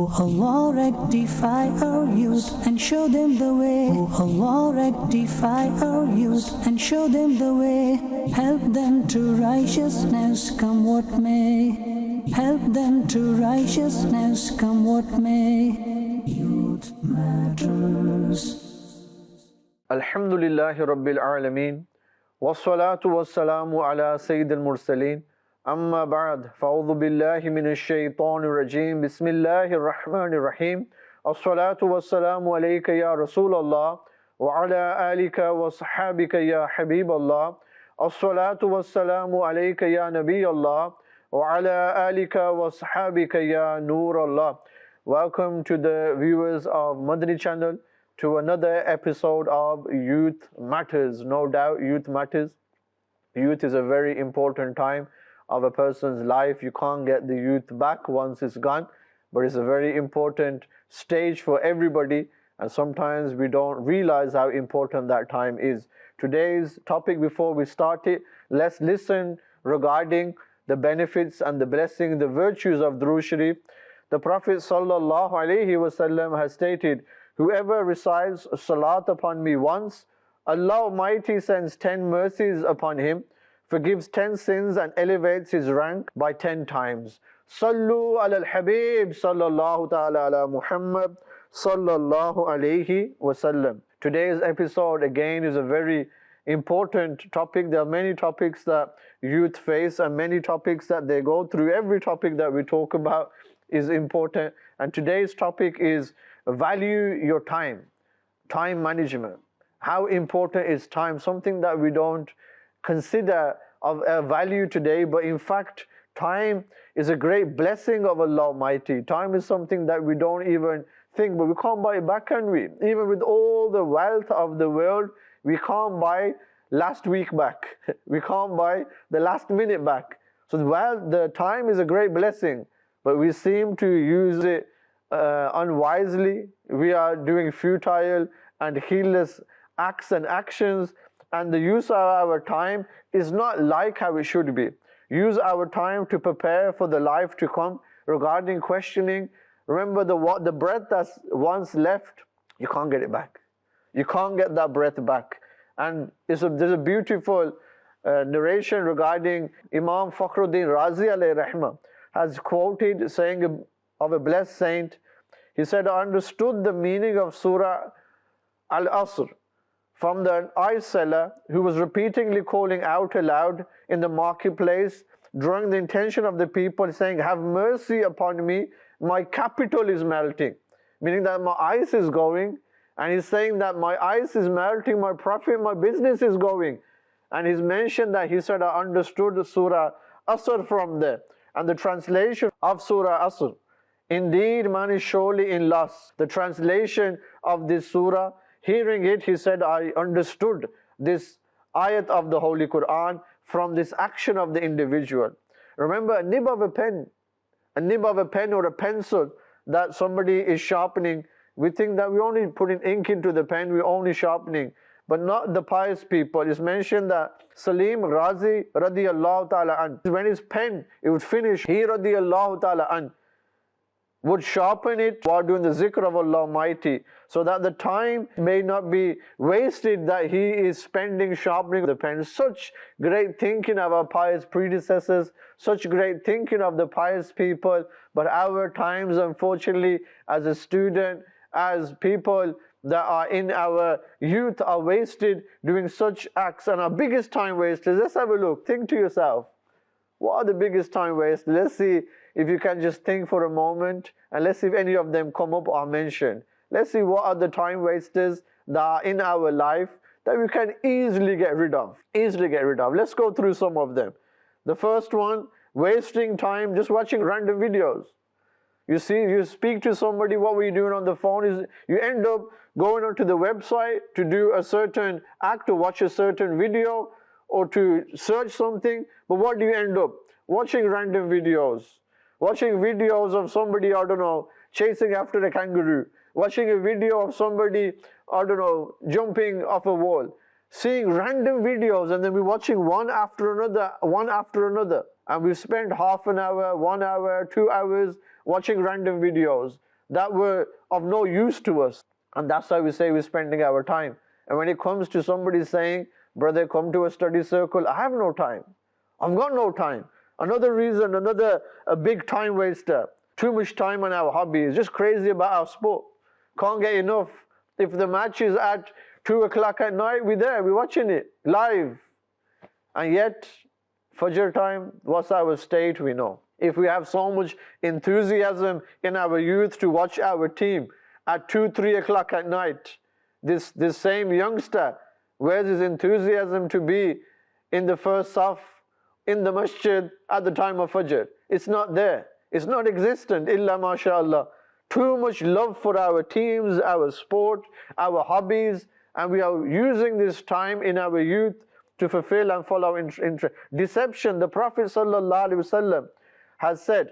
Oh Allah, rectify our youth and show them the way. Oh Allah, rectify our youth and show them the way. Help them to righteousness, come what may. Help them to righteousness, come what may. Youth matters. Alhamdulillahi Rabbil Alameen. Wassalatu wassalamu ala Sayyidil Mursaleen. Amma ba'd. Fa'udhu billahi minash shaitanir rajim. Bismillahir Rahmanir Rahim. As-salatu wassalamu alayka ya Rasulallah. Wa ala alika wa sahabika ya Habiballah. As-salatu wassalamu alayka ya Nabiyallah. Wa ala alika wa sahabika ya Nurallah. Welcome to the viewers of Madani Channel to another episode of Youth Matters. No doubt youth matters. Youth is a very important time of a person's life. You can't get the youth back once it's gone, but it's a very important stage for everybody, and sometimes we don't realize how important that time is. Today's topic, before we start it, let's listen regarding the benefits and the blessing, the virtues of Durood Sharif. The Prophet ﷺ has stated, whoever recites salat upon me once, Allah Almighty sends 10 mercies upon him, forgives 10 sins and elevates his rank by 10 times. Sallu ala al-Habib sallallahu ta'ala ala Muhammad sallallahu alayhi wasallam. Today's episode again is a very important topic. There are many topics that youth face and many topics that they go through. Every topic that we talk about is important, and today's topic is value your time, time management. How important is time? Something that we don't consider of a value today, but in fact time is a great blessing of Allah Almighty. Time is something that we don't even think, but we can't buy it back, can we? Even with all the wealth of the world, we can't buy last week back. We can't buy the last minute back. So the time is a great blessing, but we seem to use it unwisely. We are doing futile and heedless acts and actions, and the use of our time is not like how it should be. Use our time to prepare for the life to come. Regarding questioning, remember the breath that's once left, you can't get it back. You can't get that breath back. And there's a beautiful narration regarding Imam Fakhruddin Razi alayhi rahmah has quoted saying of a blessed saint. He said, I understood the meaning of Surah Al-Asr from the ice seller who was repeatedly calling out aloud in the marketplace, drawing the attention of the people, saying, have mercy upon me, my capital is melting. Meaning that my ice is going, and he's saying that my ice is melting, my profit, my business is going. And he's mentioned that he said, I understood Surah Asr from there. And the translation of Surah Asr, indeed man is surely in loss. The translation of this surah, hearing it, he said, I understood this ayat of the Holy Quran from this action of the individual. Remember, a nib of a pen or a pencil that somebody is sharpening, we think that we only putting ink into the pen, we're only sharpening. But not the pious people. It's mentioned that Salim Razi radiyallahu ta'ala an, when his pen, it would finish, he radiyallahu ta'ala an would sharpen it while doing the zikr of Allah Almighty, so that the time may not be wasted that he is spending sharpening the pen. Such great thinking of our pious predecessors, such great thinking of the pious people, but our times, unfortunately, as a student, as people that are in our youth, are wasted doing such acts. And our biggest time wasters, let's have a look, think to yourself, what are the biggest time wasters? Let's see if you can just think for a moment, and let's see if any of them come up or mentioned. Let's see what are the time wasters that are in our life that we can easily get rid of. Let's go through some of them. The first one, wasting time just watching random videos. You see, you speak to somebody, what were you doing on the phone? Is you end up going onto the website to do a certain act, to watch a certain video, or to search something, but what do you end up? Watching random videos. Watching videos of somebody, I don't know, chasing after a kangaroo. Watching a video of somebody, I don't know, jumping off a wall. Seeing random videos, and then we're watching one after another. And we spend half an hour, 1 hour, 2 hours watching random videos. that were of no use to us. And that's why we say we're spending our time. And when it comes to somebody saying, brother, come to a study circle, I have no time. I've got no time. Another reason, a big time waster. Too much time on our hobbies, just crazy about our sport. Can't get enough. If the match is at 2 o'clock at night, we're there, we're watching it live. And yet, Fajr time, what's our state, we know. If we have so much enthusiasm in our youth to watch our team at 2, 3 o'clock at night, this same youngster, where's his enthusiasm to be in the first saf, in the masjid at the time of Fajr? It's not there. It's not existent, illa mashallah. Too much love for our teams, our sport, our hobbies, and we are using this time in our youth to fulfill and follow interest. Deception, the Prophet ﷺ has said,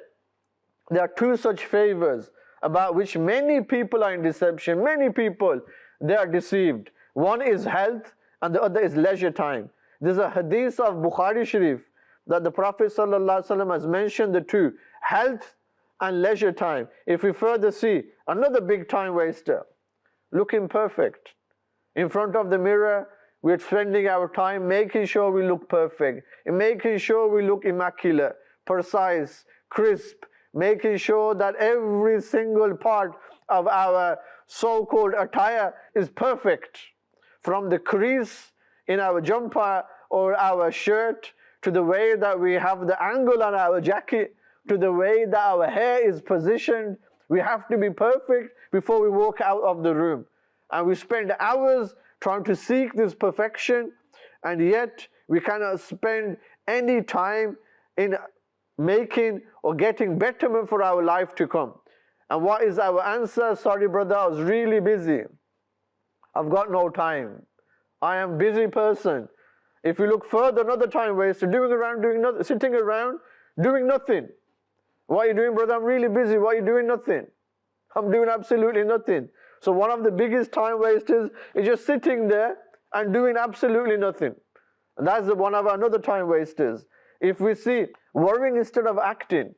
there are two such favors about which many people are in deception. Many people, they are deceived. One is health and the other is leisure time. There's a hadith of Bukhari Sharif that the Prophet ﷺ has mentioned the two, health and leisure time. If we further see, another big time waster, looking perfect. In front of the mirror, we're spending our time making sure we look perfect, making sure we look immaculate, precise, crisp, making sure that every single part of our so-called attire is perfect. From the crease in our jumper or our shirt, to the way that we have the angle on our jacket, to the way that our hair is positioned. We have to be perfect before we walk out of the room. And we spend hours trying to seek this perfection, and yet we cannot spend any time in making or getting betterment for our life to come. And what is our answer? Sorry brother, I was really busy. I've got no time. I am a busy person. If you look further, another time waster, sitting around, doing nothing. What are you doing, brother? I'm really busy. What are you doing? Nothing. I'm doing absolutely nothing. So one of the biggest time wasters is just sitting there and doing absolutely nothing. And that's one of another time wasters. If we see worrying instead of acting,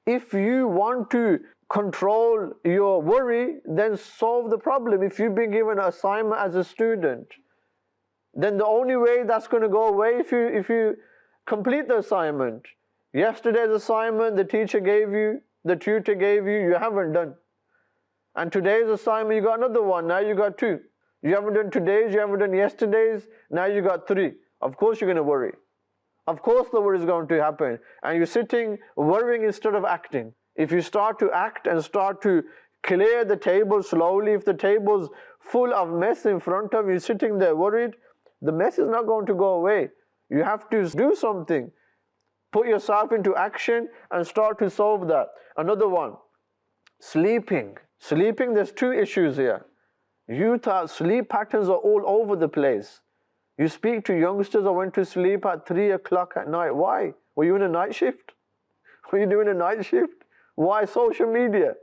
if you want to control your worry, then solve the problem. If you've been given an assignment as a student, then the only way that's going to go away if you complete the assignment. Yesterday's assignment the teacher gave you, the tutor gave you, you haven't done. And today's assignment, you got another one, now you got two. You haven't done today's, you haven't done yesterday's, now you got three. Of course you're going to worry. Of course the worry is going to happen. And you're sitting worrying instead of acting. If you start to act and start to clear the table slowly, if the table's full of mess in front of you, sitting there worried, the mess is not going to go away. You have to do something. Put yourself into action and start to solve that. Another one, sleeping. Sleeping, there's two issues here. Sleep patterns are all over the place. You speak to youngsters, I went to sleep at 3 o'clock at night. Why? Were you in a night shift? Were you doing a night shift? Why? Social media.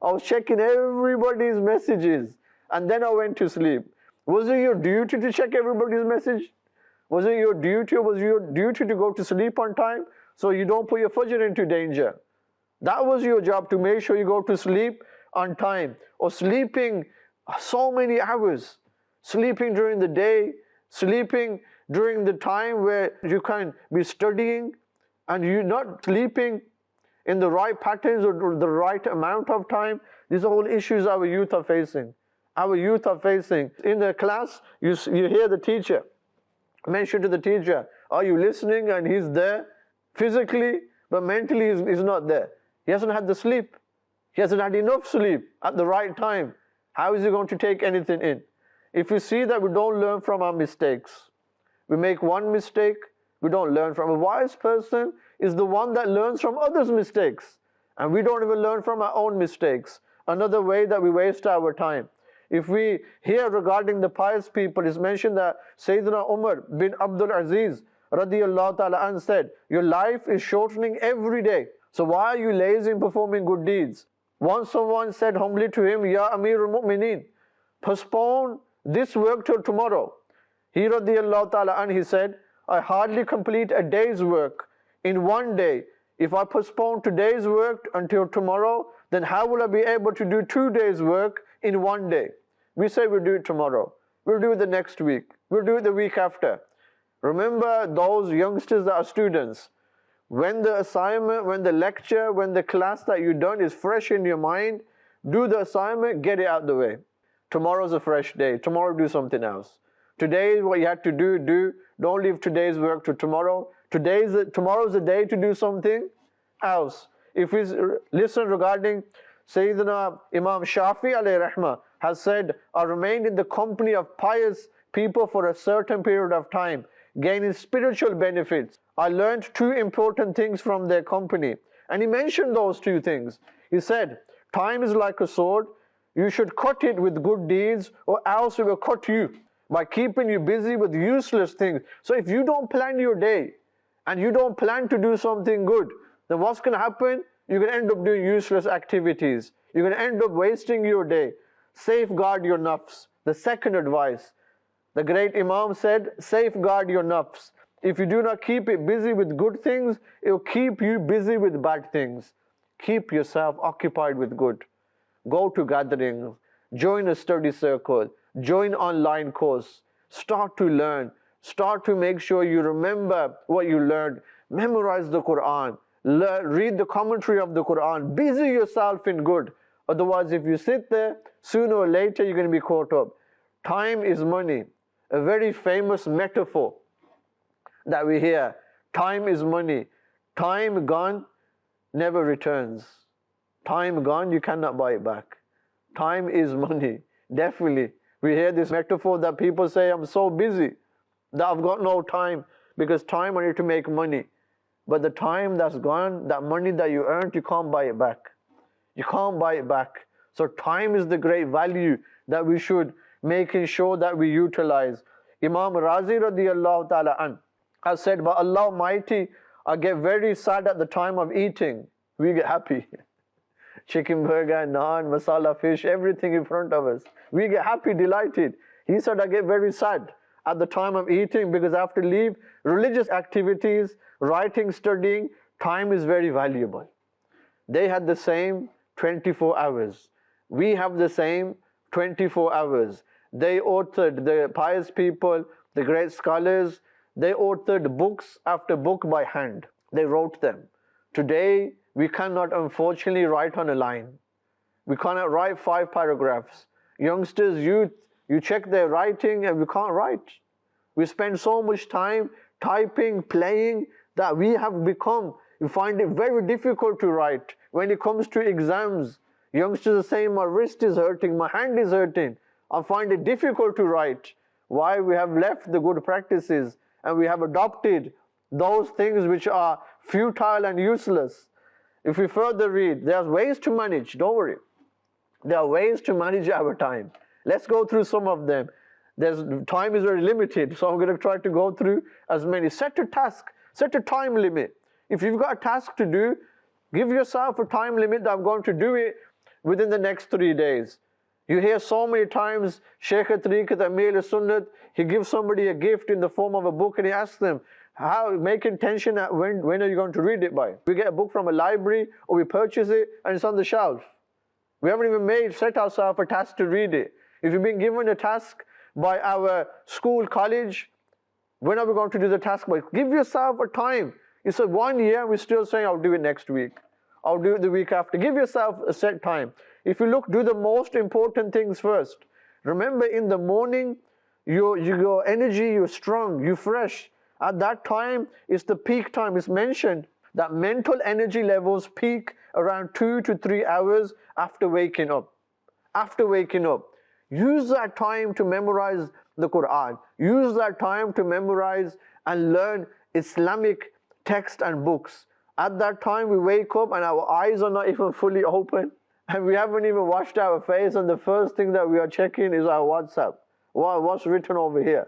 I was checking everybody's messages and then I went to sleep. Was it your duty to check everybody's message? Was it your duty or was it your duty to go to sleep on time so you don't put your Fajr into danger? That was your job, to make sure you go to sleep on time. Or sleeping so many hours. Sleeping during the day, sleeping during the time where you can be studying, and you're not sleeping in the right patterns or the right amount of time. These are all issues our youth are facing. Our youth are facing. In the class, you hear the teacher, mention to the teacher, are you listening? And he's there physically, but mentally he's not there. He hasn't had the sleep. He hasn't had enough sleep at the right time. How is he going to take anything in? If we see that we don't learn from our mistakes, we make one mistake, we don't learn from. A wise person is the one that learns from others' mistakes. And we don't even learn from our own mistakes. Another way that we waste our time. If we hear regarding the pious people, it's mentioned that Sayyidina Umar bin Abdul Aziz radiyallahu ta'ala anh said, your life is shortening every day. So why are you lazy in performing good deeds? Once someone said humbly to him, Ya Amir al-Mu'mineen, postpone this work till tomorrow. He radiyallahu ta'ala anh, he said, I hardly complete a day's work in one day. If I postpone today's work until tomorrow, then how will I be able to do 2 days work in 1 day? We say we'll do it tomorrow, we'll do it the next week, we'll do it the week after. Remember those youngsters that are students, when the assignment, when the lecture, when the class that you've done is fresh in your mind, do the assignment, get it out the way. Tomorrow's a fresh day, tomorrow do something else. Today is what you had to do. Don't leave today's work to tomorrow. Tomorrow's a day to do something else. If we listen regarding Sayyidina Imam Shafi alayhi rahmah has said, I remained in the company of pious people for a certain period of time, gaining spiritual benefits. I learned 2 important things from their company. And he mentioned those 2 things. He said, time is like a sword. You should cut it with good deeds, or else it will cut you by keeping you busy with useless things. So if you don't plan your day and you don't plan to do something good, then what's going to happen? You're going to end up doing useless activities. You're going to end up wasting your day. Safeguard your nafs. The second advice. The great Imam said, safeguard your nafs. If you do not keep it busy with good things, it will keep you busy with bad things. Keep yourself occupied with good. Go to gatherings, join a study circle, join online course, start to learn, start to make sure you remember what you learned, memorize the Quran, read the commentary of the Quran, busy yourself in good. Otherwise, if you sit there, sooner or later you're going to be caught up. Time is money. A very famous metaphor that we hear. Time is money. Time gone never returns. Time gone, you cannot buy it back. Time is money. Definitely. We hear this metaphor that people say, I'm so busy that I've got no time, because time I need to make money. But the time that's gone, that money that you earned, you can't buy it back. You can't buy it back. So time is the great value that we should making sure that we utilize. Imam Razi radiyallahu ta'ala an has said, by Allah Almighty, I get very sad at the time of eating. We get happy. Chicken burger, naan, masala fish, everything in front of us. We get happy, delighted. He said, I get very sad at the time of eating, because I have to leave religious activities, writing, studying. Time is very valuable. They had the same 24 hours. We have the same 24 hours. They authored, the pious people, the great scholars, they authored books after book by hand. They wrote them. Today, we cannot unfortunately write on a line. We cannot write 5 paragraphs. Youngsters, youth, you check their writing and we can't write. We spend so much time typing, playing, that we have become, we find it very difficult to write. When it comes to exams, youngsters are saying, my wrist is hurting, my hand is hurting. I find it difficult to write. Why? We have left the good practices and we have adopted those things which are futile and useless. If we further read, there are ways to manage, don't worry. There are ways to manage our time. Let's go through some of them. Time is very limited, so I'm going to try to go through as many. Set a task, set a time limit. If you've got a task to do, give yourself a time limit that I'm going to do it within the next 3 days. You hear so many times, Shaykh Tariqat Amir Sunnah, he gives somebody a gift in the form of a book and he asks them, make intention at when are you going to read it by? We get a book from a library or we purchase it and it's on the shelf. We haven't even set ourselves a task to read it. If you've been given a task by our school, college, when are we going to do the task by? Give yourself a time. You said 1 year, we're still saying I'll do it next week. I'll do it the week after. Give yourself a set time. If you look, do the most important things first. Remember, in the morning, your energy, you're strong, you're fresh. At that time, it's the peak time. It's mentioned that mental energy levels peak around 2 to 3 hours after waking up. After waking up. Use that time to memorize the Quran. Use that time to memorize and learn Islamic text and books. At that time, we wake up and our eyes are not even fully open. And we haven't even washed our face, and the first thing that we are checking is our WhatsApp. What's written over here?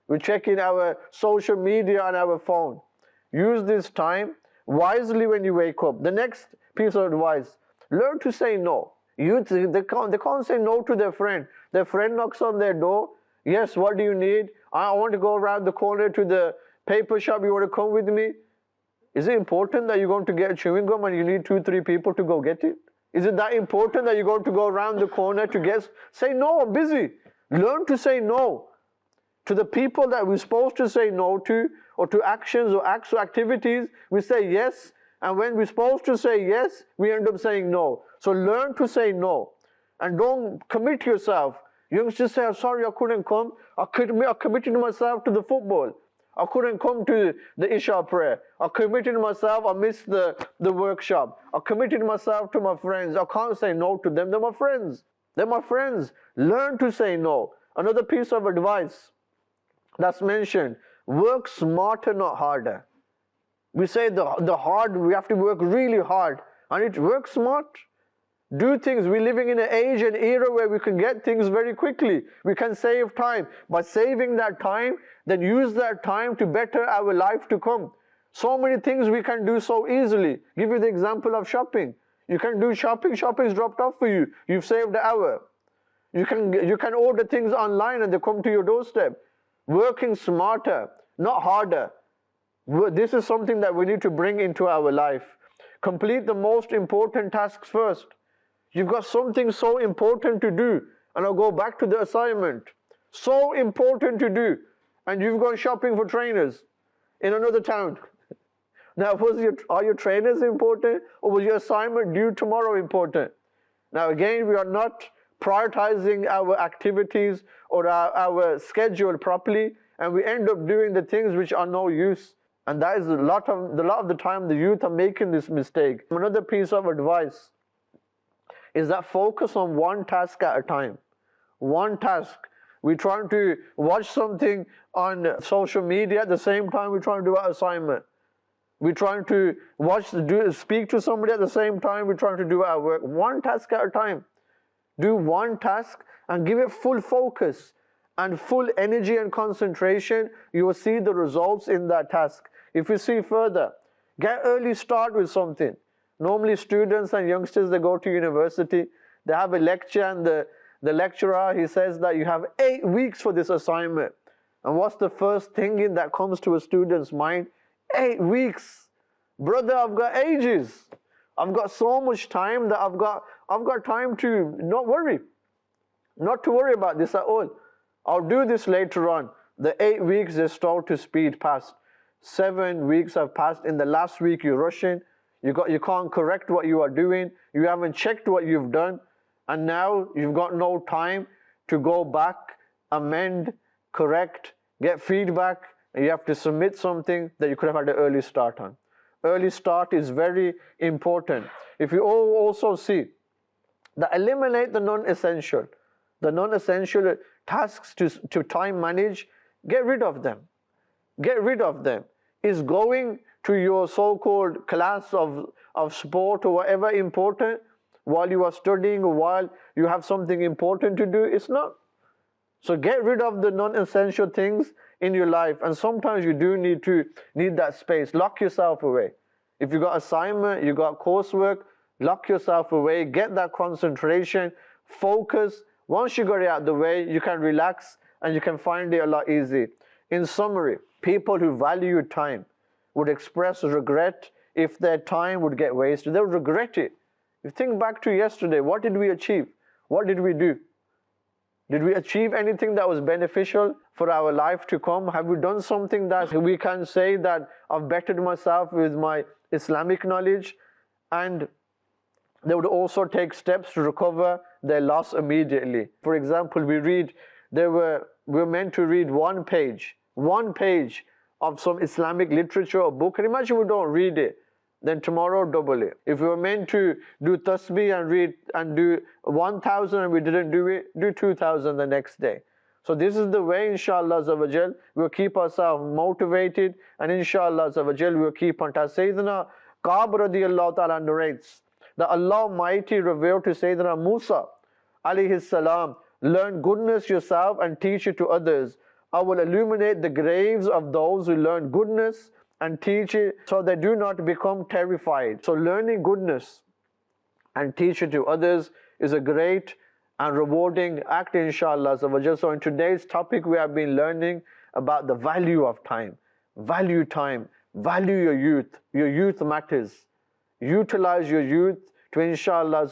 We're checking our social media on our phone. Use this time wisely when you wake up. The next piece of advice, learn to say no. Youth, they can't say no to their friend. Their friend knocks on their door. Yes, what do you need? I want to go around the corner to the paper shop. You want to come with me? Is it important that you're going to get chewing gum and you need 2-3 people to go get it? Is it that important that you're going to go around the corner to get, say no, I'm busy. Learn to say no to the people that we're supposed to say no to, or to actions or acts or activities. We say yes, and when we're supposed to say yes, we end up saying no. So learn to say no, and don't commit yourself. Youngsters say, sorry, I couldn't come. I committed myself to the football. I couldn't come to the Isha prayer. I committed myself, I missed the workshop. I committed myself to my friends. I can't say no to them. They're my friends. They're my friends. Learn to say no. Another piece of advice that's mentioned, work smarter, not harder. We say the hard, we have to work really hard. And it works smart. Do things. We're living in an age and era where we can get things very quickly. We can save time. By saving that time, then use that time to better our life to come. So many things we can do so easily. Give you the example of shopping. You can do shopping. Shopping is dropped off for you. You've saved an hour. You can order things online and they come to your doorstep. Working smarter, not harder. This is something that we need to bring into our life. Complete the most important tasks first. You've got something so important to do, and I'll go back to the assignment. So important to do, and you've gone shopping for trainers in another town. Now, are your trainers important, or was your assignment due tomorrow important? Now, again, we are not prioritizing our activities or our schedule properly, and we end up doing the things which are no use. And that is a lot of the time the youth are making this mistake. Another piece of advice is that focus on one task at a time. One task. We're trying to watch something on social media at the same time we're trying to do our assignment. We're trying to speak to somebody at the same time we're trying to do our work. One task at a time. Do one task and give it full focus and full energy and concentration. You will see the results in that task. If you see further, get early start with something. Normally students and youngsters, they go to university, they have a lecture, and the lecturer, he says that you have 8 weeks for this assignment. And what's the first thing that comes to a student's mind? 8 weeks. Brother, I've got ages. I've got so much time that I've got time to not to worry about this at all. I'll do this later on. The 8 weeks they start to speed past. 7 weeks have passed. In the last week you're rushing. You can't correct what you are doing. You haven't checked what you've done. And now you've got no time to go back, amend, correct, get feedback. And you have to submit something that you could have had an early start on. Early start is very important. If you also see that eliminate the non-essential. The non-essential tasks to time manage, get rid of them. Get rid of them. Is going to your so-called class of sport or whatever important while you are studying or while you have something important to do? It's not. So get rid of the non-essential things in your life. And sometimes you do need that space. Lock yourself away. If you got assignment, you got coursework, lock yourself away. Get that concentration, focus. Once you got it out of the way, you can relax and you can find it a lot easier. In summary, people who value time would express regret if their time would get wasted. They would regret it. You think back to yesterday, what did we achieve? What did we do? Did we achieve anything that was beneficial for our life to come? Have we done something that we can say that I've bettered myself with my Islamic knowledge? And they would also take steps to recover their loss immediately. For example, we were meant to read one page of some Islamic literature or book. And imagine we don't read it. Then tomorrow double it. If we were meant to do tasbih and read and do 1,000 and we didn't do it, do 2,000 the next day. So this is the way, inshallah azawajal, we'll keep ourselves motivated, and inshallah azawajal, we'll keep on task. Sayyidina Ka'b radiyallahu ta'ala narrates that Allah Almighty revealed to Sayyidina Musa alayhi salam, learn goodness yourself and teach it to others. I will illuminate the graves of those who learn goodness and teach it so they do not become terrified. So learning goodness and teach it to others is a great and rewarding act, inshallah. So in today's topic we have been learning about the value of time. Value time. Value your youth. Your youth matters. Utilize your youth to inshallah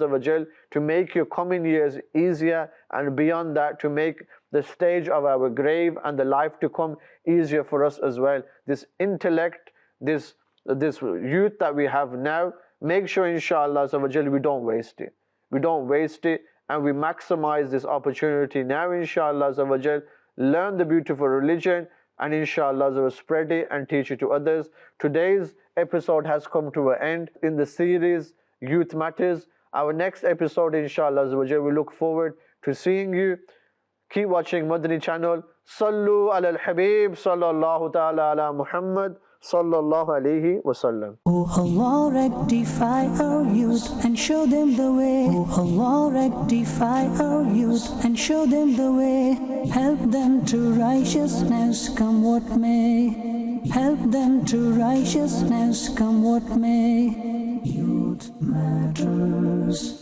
to make your coming years easier, and beyond that to make the stage of our grave and the life to come easier for us as well. This intellect, this youth that we have now, make sure inshallah we don't waste it. We don't waste it, and we maximize this opportunity now inshallah. Learn the beautiful religion, and inshallah spread it and teach it to others. Today's episode has come to an end in the series Youth Matters. Our next episode inshallah we look forward to seeing you. Keep watching Madani Channel. Sallu ala al-Habib sallallahu ta'ala ala Muhammad sallallahu alayhi wasallam. Oh Allah, rectify our youth and show them the way. Oh Allah, rectify our youth and show them the way. Help them to righteousness, come what may. Help them to righteousness, come what may. Youth matters.